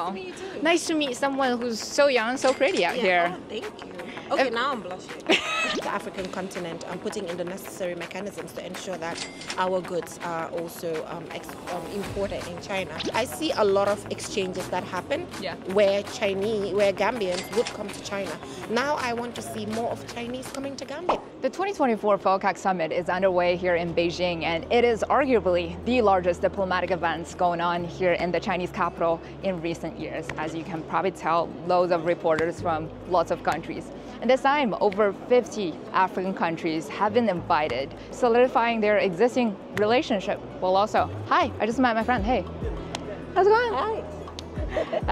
to meet you too. Nice to meet someone who's so young and so pretty out here. Oh, thank you. Okay, now I'm blushing. The African continent, I'm putting in the necessary mechanisms to ensure that our goods are also imported in China. I see a lot of exchanges that happen where Gambians would come to China. Now I want to see more of Chinese coming to Gambia. The 2024 FOCAC summit is underway here in Beijing, and it is arguably the largest diplomatic events going on here in the Chinese capital in recent years. As you can probably tell, loads of reporters from lots of countries. And this time, over 50 African countries have been invited, solidifying their existing relationship. Well, also, hi, I just met my friend. Hey, how's it going?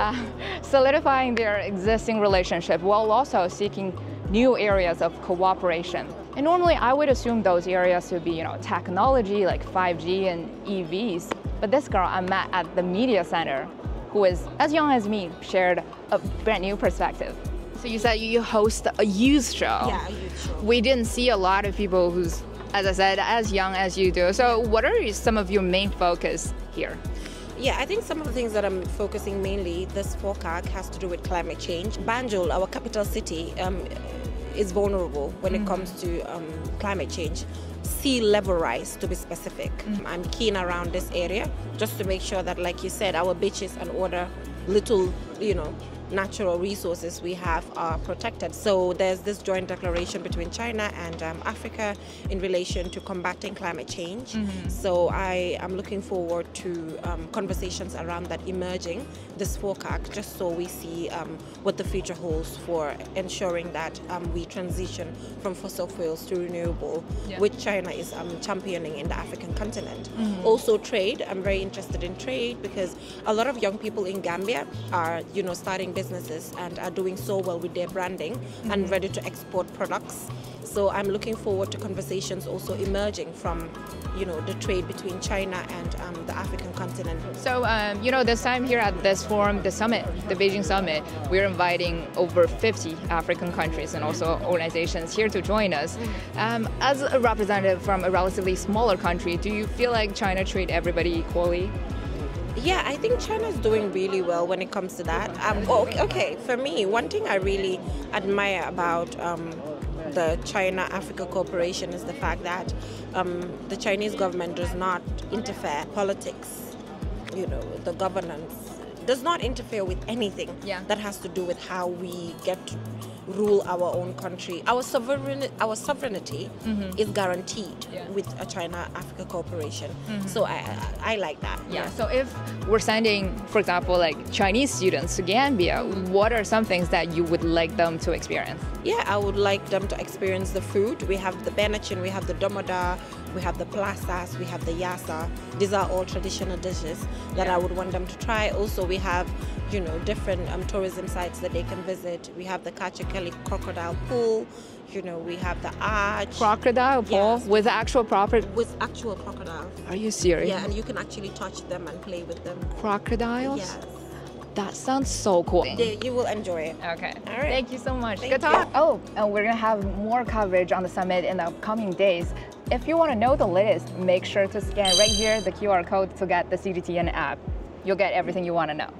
Hi. Solidifying their existing relationship while also seeking new areas of cooperation. And normally, I would assume those areas to be, technology like 5G and EVs. But this girl I met at the media center, who is as young as me, shared a brand new perspective. So you said you host a youth show. Yeah, a youth show. We didn't see a lot of people who's, as I said, as young as you do. So what are some of your main focus here? Yeah, I think some of the things that I'm focusing mainly, this FOCAC has to do with climate change. Banjul, our capital city, is vulnerable when it comes to climate change. Sea level rise, to be specific. I'm keen around this area just to make sure that, like you said, our beaches and other little, natural resources we have are protected. So there's this joint declaration between China and Africa in relation to combating climate change. So I am looking forward to conversations around that emerging this FOCAC, just so we see what the future holds for ensuring that we transition from fossil fuels to renewable, which China is championing in the African continent. Also trade, I'm very interested in trade because a lot of young people in Gambia are, starting businesses and are doing so well with their branding and ready to export products. So I'm looking forward to conversations also emerging from, the trade between China and the African continent. So, this time here at this forum, the summit, the Beijing summit, we're inviting over 50 African countries and also organizations here to join us. As a representative from a relatively smaller country, do you feel like China treat everybody equally? Yeah, I think China's doing really well when it comes to that. Okay, for me, one thing I really admire about the China-Africa cooperation is the fact that the Chinese government does not interfere in politics, the governance does not interfere with anything that has to do with how we get to rule our own country. Our sovereignty is guaranteed with a China-Africa cooperation. So I like that. Yeah. So if we're sending, for example, like Chinese students to Gambia, what are some things that you would like them to experience? Yeah, I would like them to experience the food. We have the benachin, we have the domoda, we have the plastas, we have the yassa. These are all traditional dishes that I would want them to try. Also, we have, different tourism sites that they can visit. We have the Kachakeli crocodile pool. We have the arch. Crocodile pool with actual proper. With actual crocodiles. Are you serious? Yeah, and you can actually touch them and play with them. Crocodiles? Yes. That sounds so cool. Yeah, you will enjoy it. Okay. All right. Thank you so much. Thank Good talk. Oh, and we're going to have more coverage on the summit in the upcoming days. If you want to know the latest, make sure to scan right here the QR code to get the CGTN app. You'll get everything you want to know.